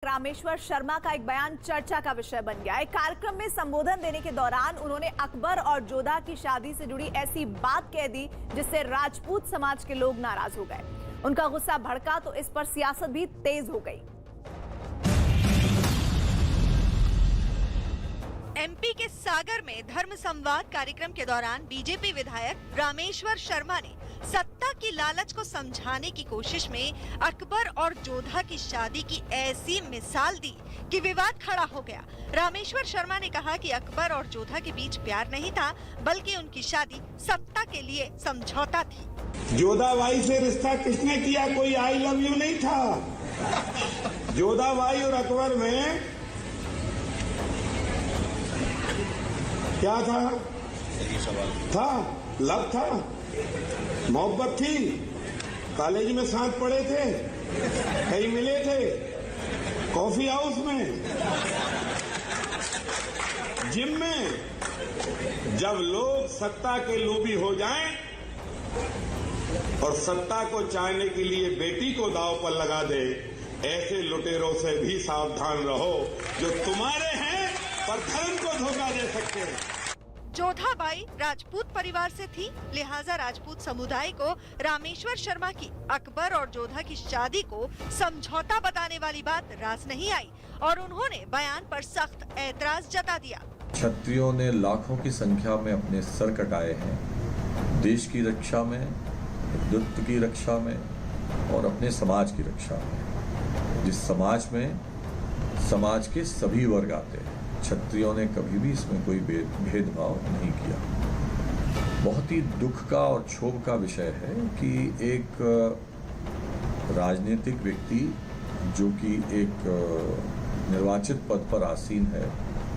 रामेश्वर शर्मा का एक बयान चर्चा का विषय बन गया। एक कार्यक्रम में संबोधन देने के दौरान उन्होंने अकबर और जोधा की शादी से जुड़ी ऐसी बात कह दी जिससे राजपूत समाज के लोग नाराज हो गए। उनका गुस्सा भड़का तो इस पर सियासत भी तेज हो गई। एमपी के सागर में धर्म संवाद कार्यक्रम के दौरान बीजेपी विधायक रामेश्वर शर्मा ने सत्ता की लालच को समझाने की कोशिश में अकबर और जोधा की शादी की ऐसी मिसाल दी कि विवाद खड़ा हो गया। रामेश्वर शर्मा ने कहा कि अकबर और जोधा के बीच प्यार नहीं था, बल्कि उनकी शादी सत्ता के लिए समझौता थी। जोधा बाई से रिश्ता किसने किया? कोई आई लव यू नहीं था। जोधा बाई और अकबर में क्या था? लव था, मोहब्बत थी, कॉलेज में साथ पढ़े थे, कहीं मिले थे, कॉफी हाउस में, जिम में। जब लोग सत्ता के लोभी हो जाएं और सत्ता को चाहने के लिए बेटी को दांव पर लगा दे, ऐसे लुटेरों से भी सावधान रहो जो तुम्हारे हैं पर धर्म को धोखा दे सकते हैं। जोधा बाई राजपूत परिवार से थी, लिहाजा राजपूत समुदाय को रामेश्वर शर्मा की अकबर और जोधा की शादी को समझौता बताने वाली बात रास नहीं आई और उन्होंने बयान पर सख्त ऐतराज जता दिया। क्षत्रियों ने लाखों की संख्या में अपने सर कटाए हैं, देश की रक्षा में, हिंदुत्व की रक्षा में और अपने समाज की रक्षा में। जिस समाज में समाज के सभी वर्ग आते हैं, क्षत्रियों ने कभी भी इसमें कोई भेदभाव नहीं किया। बहुत ही दुख का और क्षोभ का विषय है कि एक राजनीतिक व्यक्ति जो कि एक निर्वाचित पद पर आसीन है,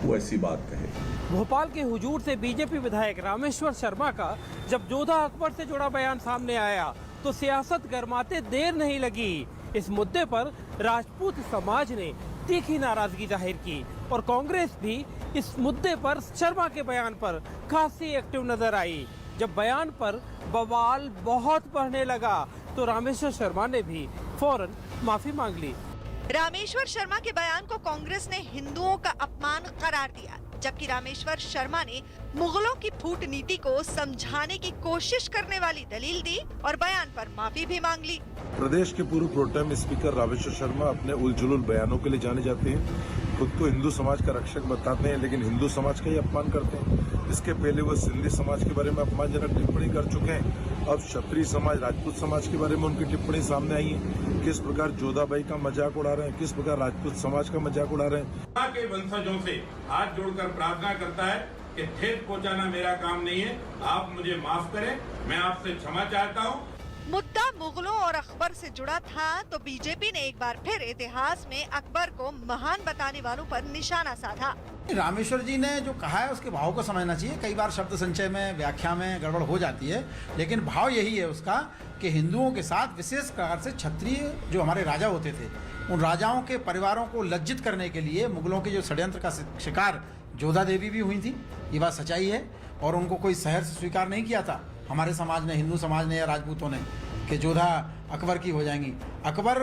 वो ऐसी बात कहे। भोपाल के हुजूर से बीजेपी विधायक रामेश्वर शर्मा का जब जोधा अकबर से जुड़ा बयान सामने आया तो सियासत गरमाते देर नहीं लगी। इस मुद्दे पर राजपूत समाज ने तीखी नाराजगी जाहिर की और कांग्रेस भी इस मुद्दे पर शर्मा के बयान पर खासी एक्टिव नजर आई। जब बयान पर बवाल बहुत बढ़ने लगा तो रामेश्वर शर्मा ने भी फौरन माफी मांग ली। रामेश्वर शर्मा के बयान को कांग्रेस ने हिंदुओं का अपमान करार दिया, जबकि रामेश्वर शर्मा ने मुगलों की फूट नीति को समझाने की कोशिश करने वाली दलील दी और बयान पर माफी भी मांग ली। प्रदेश के पूर्व प्रोटेम स्पीकर रामेश्वर शर्मा अपने उलझुल बयानों के लिए जाने जाते हैं। खुद को हिंदू समाज का रक्षक बताते हैं, लेकिन हिंदू समाज का ही अपमान करते हैं। इसके पहले वो सिंधी समाज के बारे में अपमानजनक टिप्पणी कर चुके हैं। अब क्षत्रिय समाज, राजपूत समाज के बारे में उनकी टिप्पणी सामने आई है। किस प्रकार जोधा बाई का मजाक उड़ा रहे हैं, किस प्रकार राजपूत समाज का मजाक उड़ा रहे हैं। के वंशजों से हाथ जोड़कर प्रार्थना करता है कि ठेस पहुंचाना मेरा काम नहीं है, आप मुझे माफ करें, मैं आपसे क्षमा चाहता हूं। मुद्दा मुगलों और अकबर से जुड़ा था तो बीजेपी ने एक बार फिर इतिहास में अकबर को महान बताने वालों पर निशाना साधा। रामेश्वर जी ने जो कहा है उसके भाव को समझना चाहिए। कई बार शब्द संचय में, व्याख्या में गड़बड़ हो जाती है, लेकिन भाव यही है उसका कि हिंदुओं के साथ विशेष प्रकार से क्षत्रिय जो हमारे राजा होते थे, उन राजाओं के परिवारों को लज्जित करने के लिए मुगलों के जो षड्यंत्र का शिकार जोधा देवी भी हुई थी, ये बात सच्चाई है। और उनको कोई शहर से स्वीकार नहीं किया था हमारे समाज ने, हिंदू समाज ने या राजपूतों ने, कि जोधा अकबर की हो जाएंगी। अकबर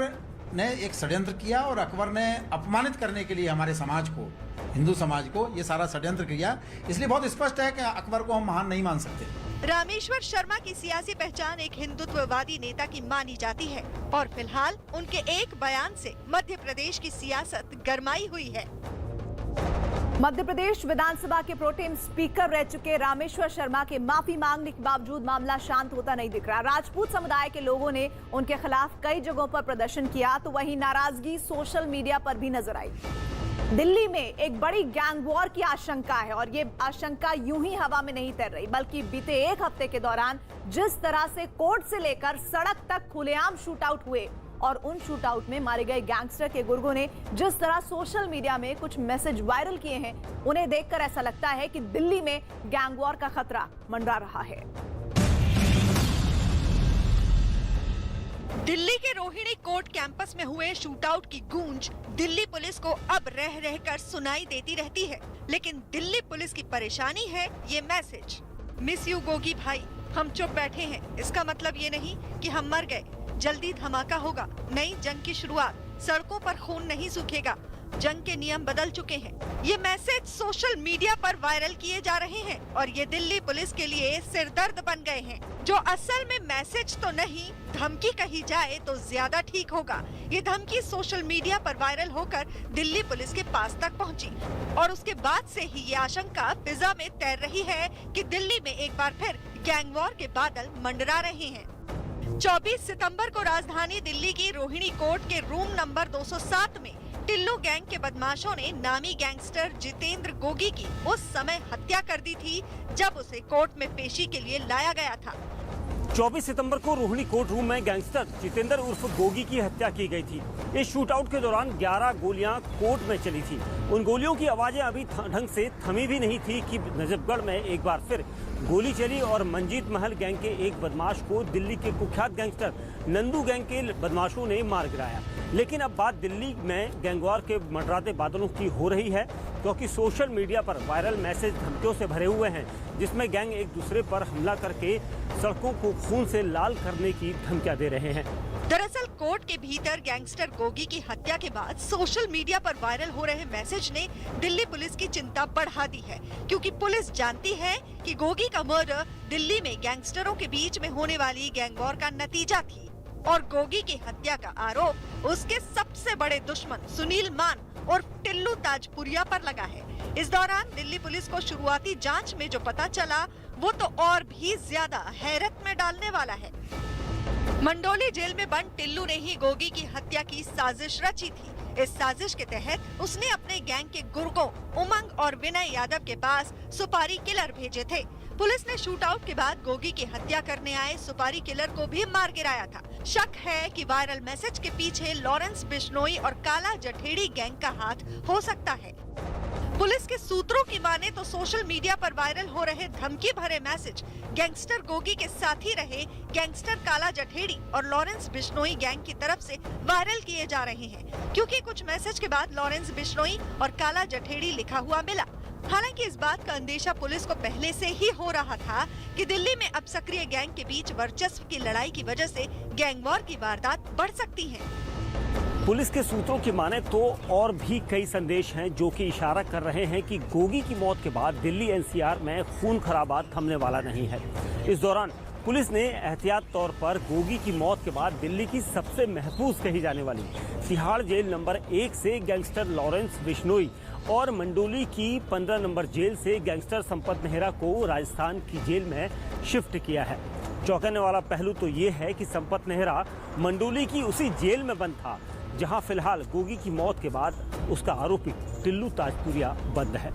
ने एक षड्यंत्र किया और अकबर ने अपमानित करने के लिए हमारे समाज को, हिंदू समाज को, ये सारा षड्यंत्र किया। इसलिए बहुत स्पष्ट है कि अकबर को हम महान नहीं मान सकते। रामेश्वर शर्मा की सियासी पहचान एक हिंदुत्ववादी नेता की मानी जाती है और फिलहाल उनके एक बयान से मध्य प्रदेश की सियासत गरमाई हुई है। मध्य प्रदेश विधानसभा के प्रोटेम स्पीकर रह चुके रामेश्वर शर्मा के माफी मांगने के बावजूद मामला शांत होता नहीं दिख रहा। राजपूत समुदाय के लोगों ने उनके खिलाफ कई जगहों पर प्रदर्शन किया तो वहीं नाराजगी सोशल मीडिया पर भी नजर आई। दिल्ली में एक बड़ी गैंग वॉर की आशंका है और ये आशंका यूं ही हवा में नहीं तैर रही, बल्कि बीते एक हफ्ते के दौरान जिस तरह से कोर्ट से लेकर सड़क तक खुलेआम शूटआउट हुए और उन शूटआउट में मारे गए गैंगस्टर के गुर्गों ने जिस तरह सोशल मीडिया में कुछ मैसेज वायरल किए हैं, उन्हें देखकर ऐसा लगता है कि दिल्ली में गैंग वॉर का खतरा मंडरा रहा है। दिल्ली के रोहिणी कोर्ट कैंपस में हुए शूटआउट की गूंज दिल्ली पुलिस को अब रह रहकर सुनाई देती रहती है, लेकिन दिल्ली पुलिस की परेशानी है ये मैसेज। मिस यू गोगी भाई, हम चुप बैठे हैं, इसका मतलब ये नहीं कि हम मर गए। जल्दी धमाका होगा, नई जंग की शुरुआत। सड़कों पर खून नहीं सूखेगा। जंग के नियम बदल चुके हैं। ये मैसेज सोशल मीडिया पर वायरल किए जा रहे हैं और ये दिल्ली पुलिस के लिए सिरदर्द बन गए हैं। जो असल में मैसेज तो नहीं, धमकी कही जाए तो ज्यादा ठीक होगा। ये धमकी सोशल मीडिया पर वायरल होकर दिल्ली पुलिस के पास तक पहुंची और उसके बाद से ही ये आशंका फिजा में तैर रही है कि दिल्ली में एक बार फिर गैंग वॉर के बादल मंडरा रहे हैं। 24 सितंबर को राजधानी दिल्ली की रोहिणी कोर्ट के रूम नंबर 207 में टिल्लू गैंग के बदमाशों ने नामी गैंगस्टर जितेंद्र गोगी की उस समय हत्या कर दी थी जब उसे कोर्ट में पेशी के लिए लाया गया था। 24 सितंबर को रोहिणी कोर्ट रूम में गैंगस्टर जितेंद्र उर्फ गोगी की हत्या की गई थी। इस शूटआउट के दौरान 11 गोलियां कोर्ट में चली थी। उन गोलियों की आवाजें अभी ढंग से थमी भी नहीं थी कि नजफगढ़ में एक बार फिर गोली चली और मंजीत महल गैंग के एक बदमाश को दिल्ली के कुख्यात गैंगस्टर नंदू गैंग के बदमाशों ने मार गिराया। लेकिन अब बात दिल्ली में गैंगवार के मंडराते बादलों की हो रही है, क्योंकि सोशल मीडिया पर वायरल मैसेज धमकियों से भरे हुए हैं, जिसमें गैंग एक दूसरे पर हमला करके सड़कों को खून से लाल करने की धमकियां दे रहे हैं। दरअसल कोर्ट के भीतर गैंगस्टर गोगी की हत्या के बाद सोशल मीडिया पर वायरल हो रहे मैसेज ने दिल्ली पुलिस की चिंता बढ़ा दी है, क्योंकि पुलिस जानती है कि गोगी का मर्डर दिल्ली में गैंगस्टरों के बीच में होने वाली गैंग वॉर का नतीजा थी और गोगी की हत्या का आरोप उसके सबसे बड़े दुश्मन सुनील मान और टिल्लू ताजपुरिया पर लगा है। इस दौरान दिल्ली पुलिस को शुरुआती जांच में जो पता चला वो तो और भी ज्यादा हैरत में डालने वाला है। मंडोली जेल में बंद टिल्लू ने ही गोगी की हत्या की साजिश रची थी। इस साजिश के तहत उसने अपने गैंग के गुर्गों उमंग और विनय यादव के पास सुपारी किलर भेजे थे। पुलिस ने शूटआउट के बाद गोगी की हत्या करने आए सुपारी किलर को भी मार गिराया था। शक है कि वायरल मैसेज के पीछे लॉरेंस बिश्नोई और काला जठेड़ी गैंग का हाथ हो सकता है। पुलिस के सूत्रों की माने तो सोशल मीडिया पर वायरल हो रहे धमकी भरे मैसेज गैंगस्टर गोगी के साथ ही रहे गैंगस्टर काला जठेड़ी और लॉरेंस बिश्नोई गैंग की तरफ से वायरल किए जा रहे हैं, क्योंकि कुछ मैसेज के बाद लॉरेंस बिश्नोई और काला जठेड़ी लिखा हुआ मिला। हालांकि इस बात का अंदेशा पुलिस को पहले से ही हो रहा था कि दिल्ली में अब सक्रिय गैंग के बीच वर्चस्व की लड़ाई की वजह से गैंग वॉर की वारदात बढ़ सकती है। पुलिस के सूत्रों की माने तो और भी कई संदेश हैं जो कि इशारा कर रहे हैं कि गोगी की मौत के बाद दिल्ली एनसीआर में खून खराबा थमने वाला नहीं है। इस दौरान पुलिस ने एहतियात तौर पर गोगी की मौत के बाद दिल्ली की सबसे महफूज कही जाने वाली तिहाड़ जेल नंबर 1 से गैंगस्टर लॉरेंस बिश्नोई और मंडोली की 15 नंबर जेल से गैंगस्टर संपत नेहरा को राजस्थान की जेल में शिफ्ट किया है। चौंकाने वाला पहलू तो ये है कि संपत नेहरा मंडोली की उसी जेल में बंद था जहां फिलहाल गोगी की मौत के बाद उसका आरोपी टिल्लू ताजपुरिया बंद है।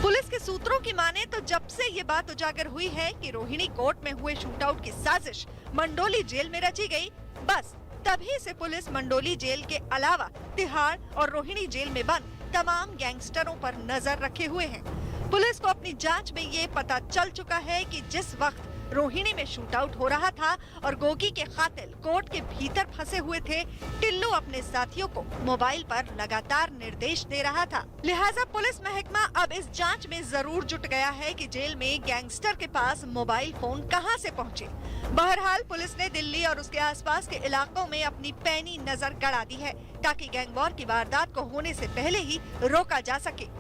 पुलिस के सूत्रों की माने तो जब से ये बात उजागर हुई है कि रोहिणी कोर्ट में हुए शूटआउट की साजिश मंडोली जेल में रची गई, बस तभी से पुलिस मंडोली जेल के अलावा तिहाड़ और रोहिणी जेल में बंद तमाम गैंगस्टरों पर नजर रखे हुए है। पुलिस को अपनी जांच में ये पता चल चुका है कि जिस वक्त रोहिणी में शूटआउट हो रहा था और गोगी के कातिल कोर्ट के भीतर फंसे हुए थे, टिल्लू अपने साथियों को मोबाइल पर लगातार निर्देश दे रहा था। लिहाजा पुलिस महकमा अब इस जांच में जरूर जुट गया है कि जेल में गैंगस्टर के पास मोबाइल फोन कहां से पहुंचे। बहरहाल पुलिस ने दिल्ली और उसके आसपास के इलाकों में अपनी पैनी नजर गड़ा दी है ताकि गैंग वॉर की वारदात को होने से पहले ही रोका जा सके।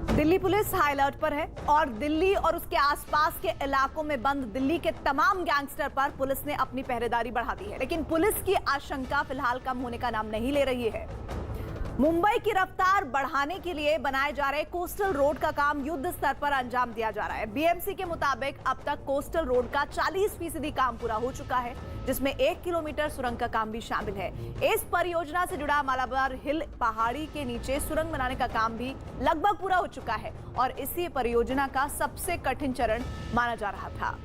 दिल्ली पुलिस हाई अलर्ट पर है और दिल्ली और उसके आसपास के इलाकों में बंद दिल्ली के तमाम गैंगस्टर पर पुलिस ने अपनी पहरेदारी बढ़ा दी है, लेकिन पुलिस की आशंका फिलहाल कम होने का नाम नहीं ले रही है। मुंबई की रफ्तार बढ़ाने के लिए बनाए जा रहे कोस्टल रोड का काम युद्ध स्तर पर अंजाम दिया जा रहा है। बीएमसी के मुताबिक अब तक कोस्टल रोड का 40% काम पूरा हो चुका है, जिसमें 1 किलोमीटर सुरंग का काम भी शामिल है। इस परियोजना से जुड़ा मालाबार हिल पहाड़ी के नीचे सुरंग बनाने का काम भी लगभग पूरा हो चुका है और इसी परियोजना का सबसे कठिन चरण माना जा रहा था।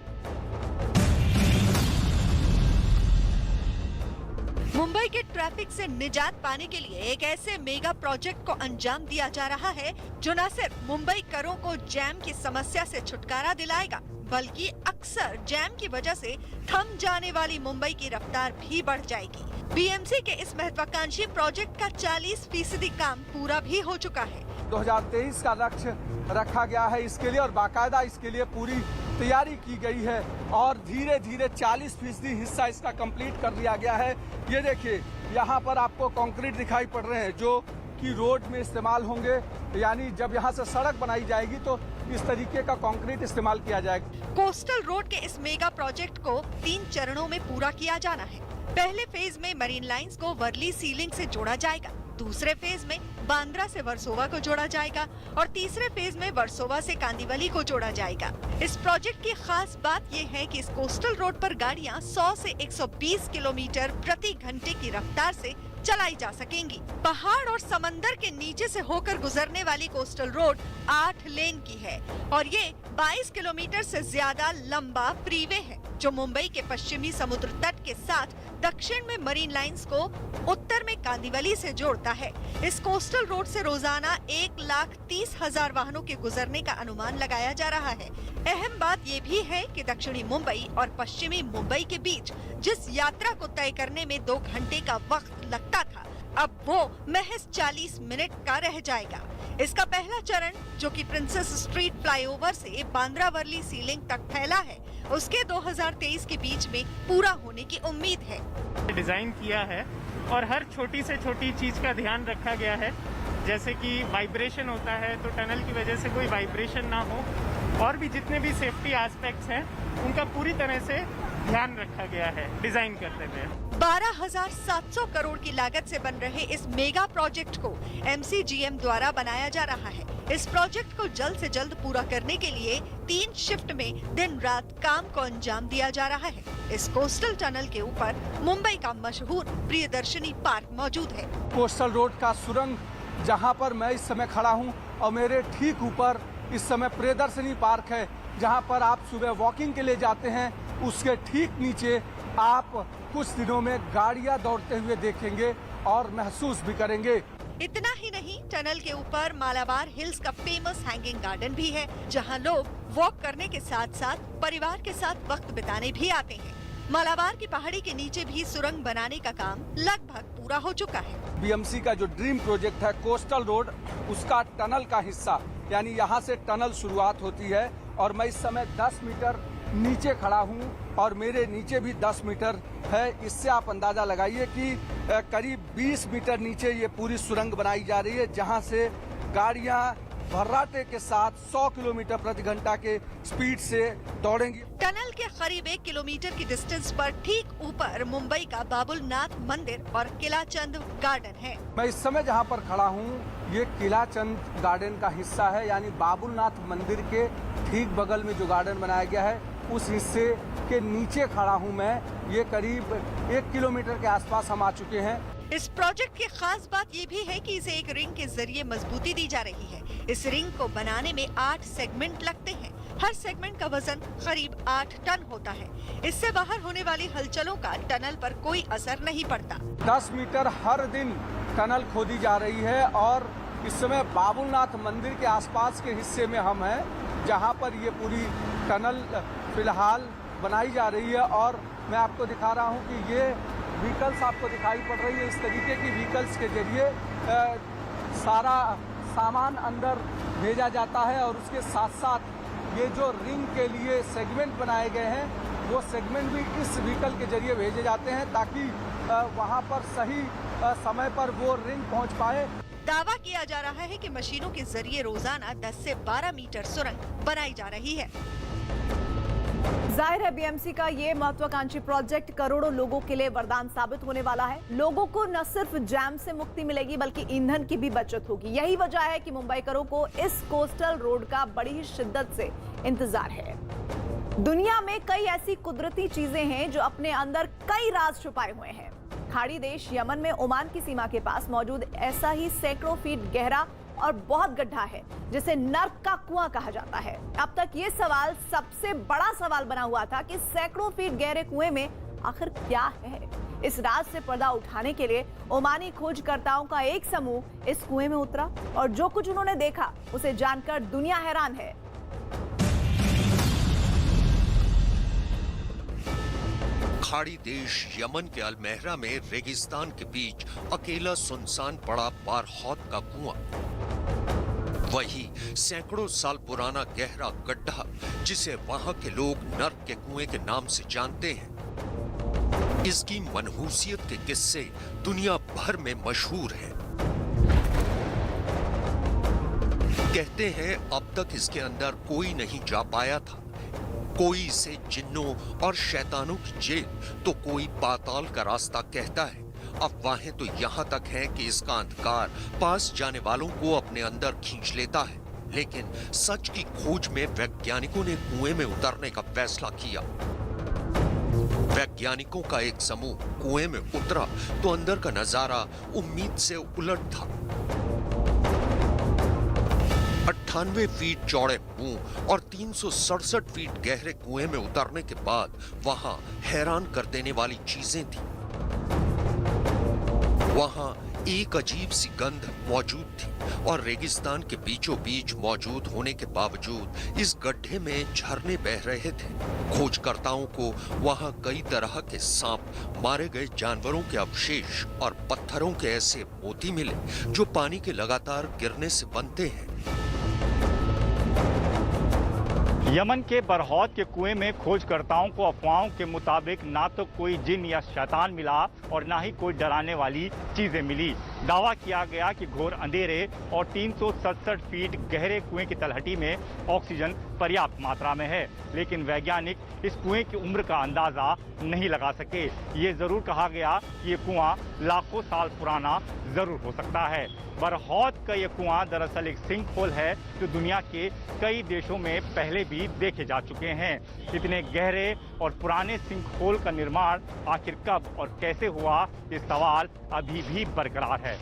मुंबई के ट्रैफिक से निजात पाने के लिए एक ऐसे मेगा प्रोजेक्ट को अंजाम दिया जा रहा है जो न सिर्फ मुंबई करों को जैम की समस्या से छुटकारा दिलाएगा, बल्कि अक्सर जैम की वजह से थम जाने वाली मुंबई की रफ्तार भी बढ़ जाएगी। बीएमसी के इस महत्वाकांक्षी प्रोजेक्ट का 40% काम पूरा भी हो चुका है। 2023 का लक्ष्य रखा गया है इसके लिए और बाकायदा इसके लिए पूरी तैयारी की गई है और धीरे धीरे 40% हिस्सा इसका कंप्लीट कर लिया गया है। ये देखिए, यहाँ पर आपको कंक्रीट दिखाई पड़ रहे हैं जो कि रोड में इस्तेमाल होंगे, यानी जब यहाँ से सड़क बनाई जाएगी तो इस तरीके का कंक्रीट इस्तेमाल किया जाएगा। कोस्टल रोड के इस मेगा प्रोजेक्ट को 3 चरणों में पूरा किया जाना है। पहले फेज में मरीन लाइंस को वर्ली सीलिंग से जोड़ा जाएगा, दूसरे फेज में बांद्रा से वर्सोवा को जोड़ा जाएगा और तीसरे फेज में वर्सोवा से कांदिवली को जोड़ा जाएगा। इस प्रोजेक्ट की खास बात ये है कि इस कोस्टल रोड पर गाड़ियां 100 से 120 किलोमीटर प्रति घंटे की रफ्तार से चलाई जा सकेंगी। पहाड़ और समंदर के नीचे से होकर गुजरने वाली कोस्टल रोड 8 लेन की है और ये 22 किलोमीटर से ज्यादा लंबा फ्रीवे है जो मुंबई के पश्चिमी समुद्र तट के साथ दक्षिण में मरीन लाइंस को उत्तर में कांदिवली से जोड़ता है। इस कोस्टल रोड से रोजाना 1,30,000 वाहनों के गुजरने का अनुमान लगाया जा रहा है। अहम बात ये भी है कि दक्षिणी मुंबई और पश्चिमी मुंबई के बीच जिस यात्रा को तय करने में 2 घंटे का वक्त लगता था, अब वो महज 40 मिनट का रह जाएगा। इसका पहला चरण जो कि प्रिंसेस स्ट्रीट फ्लाईओवर से बांद्रा वर्ली सीलिंग तक फैला है, उसके 2023 के बीच में पूरा होने की उम्मीद है। डिजाइन किया है और हर छोटी से छोटी चीज का ध्यान रखा गया है, जैसे कि वाइब्रेशन होता है तो टनल की वजह से कोई वाइब्रेशन ना हो और भी जितने भी सेफ्टी एस्पेक्ट्स हैं उनका पूरी तरह से ध्यान रखा गया है डिजाइन करते हुए। 12,700 करोड़ की लागत से बन रहे इस मेगा प्रोजेक्ट को MCGM द्वारा बनाया जा रहा है। इस प्रोजेक्ट को जल्द से जल्द पूरा करने के लिए 3 शिफ्ट में दिन रात काम को अंजाम दिया जा रहा है। इस कोस्टल टनल के ऊपर मुंबई का मशहूर प्रियदर्शनी पार्क मौजूद है। कोस्टल रोड का सुरंग जहां पर मैं इस समय खड़ा हूं और मेरे ठीक ऊपर इस समय प्रियदर्शनी पार्क है, जहां पर आप सुबह वॉकिंग के लिए जाते हैं, उसके ठीक नीचे आप कुछ दिनों में गाड़ियां दौड़ते हुए देखेंगे और महसूस भी करेंगे। इतना ही नहीं, टनल के ऊपर मालाबार हिल्स का फेमस हैंगिंग गार्डन भी है, जहां लोग वॉक करने के साथ साथ परिवार के साथ वक्त बिताने भी आते हैं। मालाबार की पहाड़ी के नीचे भी सुरंग बनाने का काम लगभग पूरा हो चुका है। BMC का जो ड्रीम प्रोजेक्ट है कोस्टल रोड, उसका टनल का हिस्सा, यानी यहाँ से टनल शुरुआत होती है और मैं इस समय 10 मीटर नीचे खड़ा हूँ और मेरे नीचे भी 10 मीटर है। इससे आप अंदाजा लगाइए कि करीब 20 मीटर नीचे ये पूरी सुरंग बनाई जा रही है, जहाँ से गाड़ियाँ भर्राटे के साथ 100 किलोमीटर प्रति घंटा के स्पीड से दौड़ेंगी। टनल के करीब 1 किलोमीटर की डिस्टेंस पर ठीक ऊपर मुंबई का बाबुलनाथ मंदिर और किला चंद गार्डन है। मैं इस समय जहाँ पर खड़ा हूँ, ये किला चंद गार्डन का हिस्सा है, यानी बाबुलनाथ मंदिर के ठीक बगल में जो गार्डन बनाया गया है उस हिस्से के नीचे खड़ा हूँ मैं। ये करीब 1 किलोमीटर के आसपास हम आ चुके हैं। इस प्रोजेक्ट की खास बात ये भी है कि इसे एक रिंग के जरिए मजबूती दी जा रही है। इस रिंग को बनाने में 8 सेगमेंट लगते हैं। हर सेगमेंट का वजन करीब 8 टन होता है। इससे बाहर होने वाली हलचलों का टनल पर कोई असर नहीं पड़ता। 10 मीटर हर दिन टनल खोदी जा रही है और इस समय बाबुलनाथ मंदिर के आसपास के हिस्से में हम हैं, जहां पर ये पूरी टनल फिलहाल बनाई जा रही है। और मैं आपको दिखा रहा हूं कि ये व्हीकल्स आपको दिखाई पड़ रही है। इस तरीके की व्हीकल्स के जरिए सारा सामान अंदर भेजा जाता है और उसके साथ साथ ये जो रिंग के लिए सेगमेंट बनाए गए हैं, वो सेगमेंट भी इस व्हीकल के जरिए भेजे जाते हैं ताकि वहाँ पर सही समय पर वो रिंग पहुँच पाए। दावा किया जा रहा है कि मशीनों के जरिए रोजाना 10 से 12 मीटर सुरंग बनाई जा रही है। जाहिर है BMC का ये महत्वाकांक्षी प्रोजेक्ट करोड़ों लोगों के लिए वरदान साबित होने वाला है। लोगों को न सिर्फ जैम से मुक्ति मिलेगी बल्कि ईंधन की भी बचत होगी। यही वजह है कि मुंबईकरों को इस कोस्टल रोड का बड़ी ही शिद्दत से इंतजार है। दुनिया में कई ऐसी कुदरती चीजें हैं जो अपने अंदर कई राज छुपाए हुए हैं। खाड़ी देश यमन में ओमान की सीमा के पास मौजूद ऐसा ही सैकड़ों फीट गहरा और बहुत गड्ढा है जिसे नर्क का कुआं कहा जाता है। अब तक ये सवाल सबसे बड़ा सवाल बना हुआ था कि सैकड़ों फीट गहरे कुएं में आखिर क्या है। इस राज से पर्दा उठाने के लिए ओमानी खोजकर्ताओं का एक समूह इस कुएं में उतरा और जो कुछ उन्होंने देखा उसे जानकर दुनिया हैरान है। खाड़ी देश यमन के अलमेहरा में रेगिस्तान के बीच अकेला सुनसान पड़ा बारहौत का कुआं। वही सैकड़ों साल पुराना गहरा गड्ढा जिसे वहां के लोग नर्क के कुएं के नाम से जानते हैं। इसकी मनहूसियत के किस्से दुनिया भर में मशहूर हैं। कहते हैं अब तक इसके अंदर कोई नहीं जा पाया था। कोई इसे जिन्नों और शैतानों की जेल तो कोई पाताल का रास्ता कहता है। अफवाहें तो यहां तक हैं कि इसका अंधकार पास जाने वालों को अपने अंदर खींच लेता है। लेकिन सच की खोज में वैज्ञानिकों ने कुएं में उतरने का फैसला किया। वैज्ञानिकों का एक समूह कुएं में उतरा तो अंदर का नजारा उम्मीद से उलट था। 98 फीट चौड़े मुंह और 367 फीट गहरे कुएं में उतरने के बाद वहां हैरान कर देने वाली चीजें थी। वहां एक अजीब सी गंध मौजूद थी और रेगिस्तान के बीचों बीच मौजूद होने के बावजूद इस गड्ढे में झरने बह रहे थे। खोजकर्ताओं को वहां कई तरह के सांप, मारे गए जानवरों के अवशेष और पत्थरों के ऐसे मोती मिले जो पानी के लगातार गिरने से बनते हैं। यमन के बरहौत के कुएं में खोजकर्ताओं को अफवाहों के मुताबिक ना तो कोई जिन या शैतान मिला और ना ही कोई डराने वाली चीजें मिली। दावा किया गया कि घोर अंधेरे और 367 फीट गहरे कुएं की तलहटी में ऑक्सीजन पर्याप्त मात्रा में है, लेकिन वैज्ञानिक इस कुएं की उम्र का अंदाजा नहीं लगा सके। ये जरूर कहा गया कि ये कुआं लाखों साल पुराना जरूर हो सकता है। बरहौत का ये कुआं दरअसल एक सिंक होल है जो दुनिया के कई देशों में पहले भी देखे जा चुके हैं। इतने गहरे और पुराने सिंक होल का निर्माण आखिर कब और कैसे हुआ, ये सवाल अभी भी बरकरार है।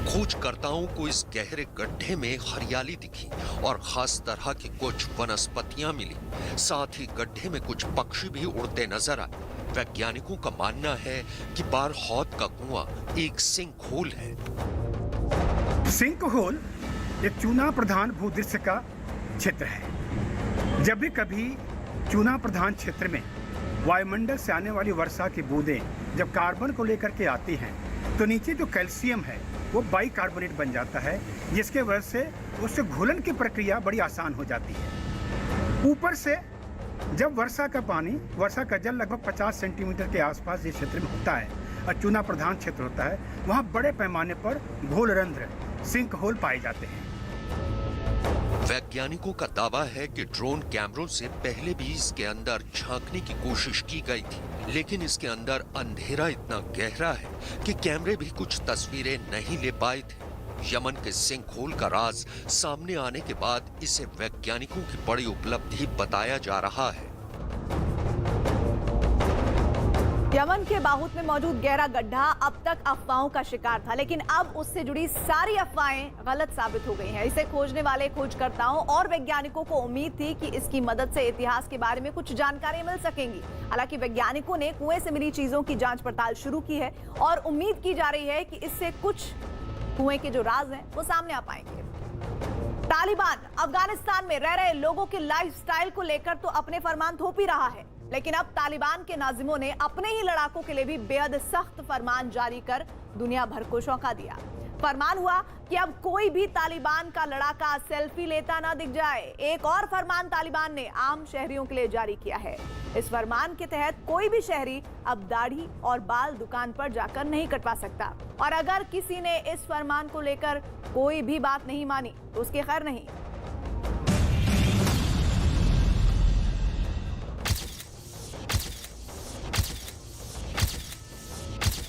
खोजकर्ताओं को इस गहरे गड्ढे में हरियाली दिखी और खास तरह की कुछ वनस्पतियां मिली। साथ ही गड्ढे में कुछ पक्षी भी उड़ते नजर आए। वैज्ञानिकों का मानना है कि बरहौत का कुआं एक सिंक होल है। सिंक होल एक चूना प्रधान भूदृश्य का क्षेत्र है। जब भी कभी चूना प्रधान क्षेत्र में वायुमंडल से आने वाली वर्षा की बूंदें जब कार्बन को लेकर के आती हैं तो नीचे जो कैल्शियम है वो बाइकार्बोनेट बन जाता है, जिसके वजह से उससे घुलन की प्रक्रिया बड़ी आसान हो जाती है। ऊपर से जब वर्षा का जल लगभग 50 सेंटीमीटर के आसपास जिस क्षेत्र में होता है और चूना प्रधान क्षेत्र होता है, वहाँ बड़े पैमाने पर घोलरंध्र सिंक होल पाए जाते हैं। वैज्ञानिकों का दावा है कि ड्रोन कैमरों से पहले भी इसके अंदर झांकने की कोशिश की गई थी, लेकिन इसके अंदर अंधेरा इतना गहरा है कि कैमरे भी कुछ तस्वीरें नहीं ले पाए थे। यमन के सिंक होल का राज सामने आने के बाद इसे वैज्ञानिकों की बड़ी उपलब्धि बताया जा रहा है। यमन के बाहूत में मौजूद गहरा गड्ढा अब तक अफवाहों का शिकार था, लेकिन अब उससे जुड़ी सारी अफवाहें गलत साबित हो गई हैं। इसे खोजने वाले खोजकर्ताओं और वैज्ञानिकों को उम्मीद थी कि इसकी मदद से इतिहास के बारे में कुछ जानकारी मिल सकेंगी। हालांकि वैज्ञानिकों ने कुएं से मिली चीजों की जांच पड़ताल शुरू की है और उम्मीद की जा रही है कि इससे कुछ कुएं के जो राज हैं वो सामने आ पाएंगे। तालिबान अफगानिस्तान में रह रहे लोगों के लाइफस्टाइल को लेकर तो अपने फरमान थोप ही रहा है, लेकिन अब तालिबान के नाजिमों ने अपने ही लड़ाकों के लिए भी बेहद सख्त फरमान जारी कर दुनिया भर को चौंका दिया। फरमान हुआ कि अब कोई भी तालिबान का लड़ाका सेल्फी लेता ना दिख जाए। एक और फरमान तालिबान ने आम शहरियों के लिए जारी किया है। इस फरमान के तहत कोई भी शहरी अब दाढ़ी और बाल दुकान पर जाकर नहीं कटवा सकता, और अगर किसी ने इस फरमान को लेकर कोई भी बात नहीं मानी तो उसकी खैर नहीं।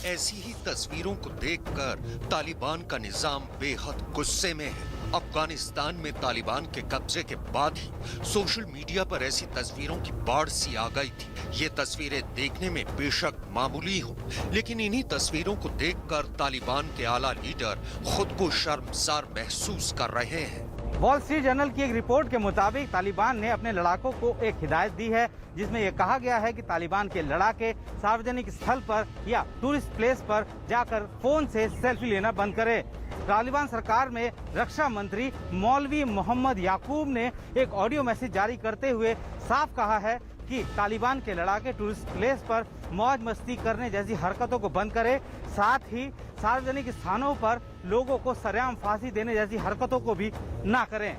ऐसी ही तस्वीरों को देखकर तालिबान का निजाम बेहद गुस्से में है। अफगानिस्तान में तालिबान के कब्जे के बाद ही सोशल मीडिया पर ऐसी तस्वीरों की बाढ़ सी आ गई थी। ये तस्वीरें देखने में बेशक मामूली हों, लेकिन इन्हीं तस्वीरों को देखकर तालिबान के आला लीडर खुद को शर्मसार महसूस कर रहे हैं। वॉल स्ट्रीट जर्नल की एक रिपोर्ट के मुताबिक तालिबान ने अपने लड़ाकों को एक हिदायत दी है, जिसमें यह कहा गया है कि तालिबान के लड़ाके सार्वजनिक स्थल पर या टूरिस्ट प्लेस पर जाकर फोन से सेल्फी लेना बंद करें। तालिबान सरकार में रक्षा मंत्री मौलवी मोहम्मद याकूब ने एक ऑडियो मैसेज जारी करते हुए साफ कहा है कि तालिबान के लड़ाके टूरिस्ट प्लेस पर मौज मस्ती करने जैसी हरकतों को बंद करे, साथ ही सार्वजनिक स्थानों पर लोगों को सरेआम फांसी देने जैसी हरकतों को भी ना करें।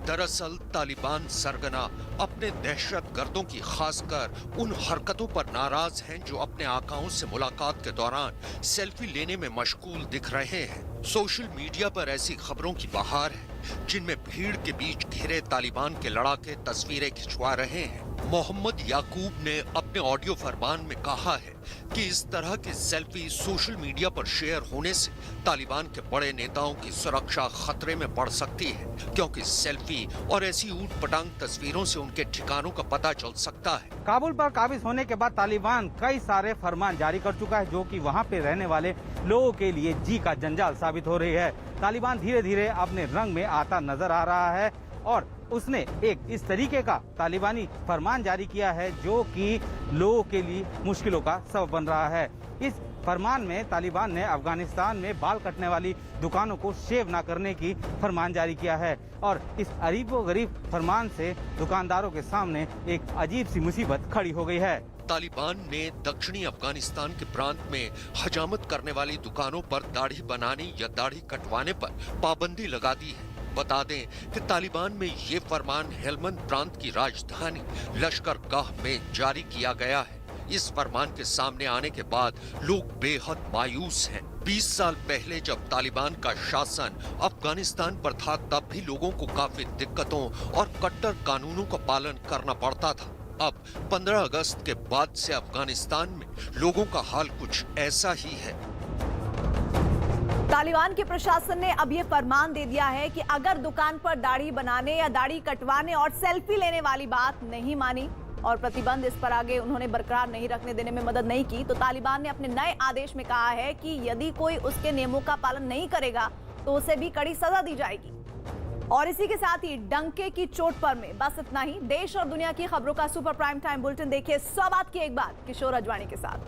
दरअसल तालिबान सरगना अपने दहशतगर्दों की खासकर उन हरकतों पर नाराज हैं जो अपने आकाओं से मुलाकात के दौरान सेल्फी लेने में मशगूल दिख रहे हैं। सोशल मीडिया पर ऐसी खबरों की बहार है जिनमें भीड़ के बीच घिरे तालिबान के लड़ाके तस्वीरें खिंचवा रहे हैं। मोहम्मद याकूब ने अपने ऑडियो फरमान में कहा है कि इस तरह की सेल्फी सोशल मीडिया पर शेयर होने से तालिबान के बड़े नेताओं की सुरक्षा खतरे में पड़ सकती है, क्योंकि सेल्फी और ऐसी ऊट पटांग तस्वीरों से उनके ठिकानों का पता चल सकता है। काबुल पर काबिज होने के बाद तालिबान कई सारे फरमान जारी कर चुका है, जो कि वहां पे रहने वाले लोगों के लिए जी का जंजाल साबित हो रही है। तालिबान धीरे धीरे अपने रंग में आता नजर आ रहा है और उसने एक इस तरीके का तालिबानी फरमान जारी किया है जो कि लोगों के लिए मुश्किलों का सबब बन रहा है। इस फरमान में तालिबान ने अफगानिस्तान में बाल कटने वाली दुकानों को शेव न करने की फरमान जारी किया है और इस अजीबोगरीब फरमान से दुकानदारों के सामने एक अजीब सी मुसीबत खड़ी हो गई है। तालिबान ने दक्षिणी अफगानिस्तान के प्रांत में हजामत करने वाली दुकानों पर दाढ़ी बनाने या दाढ़ी कटवाने पर पाबंदी लगा दी है। बता दें कि तालिबान में ये फरमान हेलमंद प्रांत की राजधानी लश्करगाह में जारी किया गया है। इस फरमान के सामने आने के बाद लोग बेहद मायूस हैं। 20 साल पहले जब तालिबान का शासन अफगानिस्तान पर था, तब भी लोगों को काफी दिक्कतों और कट्टर कानूनों का पालन करना पड़ता था। अब 15 अगस्त के बाद से अफगानिस्तान में लोगों का हाल कुछ ऐसा ही है। तालिबान के प्रशासन ने अब ये फरमान दे दिया है कि अगर दुकान पर दाढ़ी बनाने या दाढ़ी कटवाने और सेल्फी लेने वाली बात नहीं मानी और प्रतिबंध इस पर आगे उन्होंने बरकरार नहीं रखने देने में मदद नहीं की, तो तालिबान ने अपने नए आदेश में कहा है कि यदि कोई उसके नियमों का पालन नहीं करेगा तो उसे भी कड़ी सजा दी जाएगी। और इसी के साथ ही डंके की चोट पर में बस इतना ही। देश और दुनिया की खबरों का सुपर प्राइम टाइम बुलेटिन देखिए 100 बात की एक बात किशोर अजवाणी के साथ।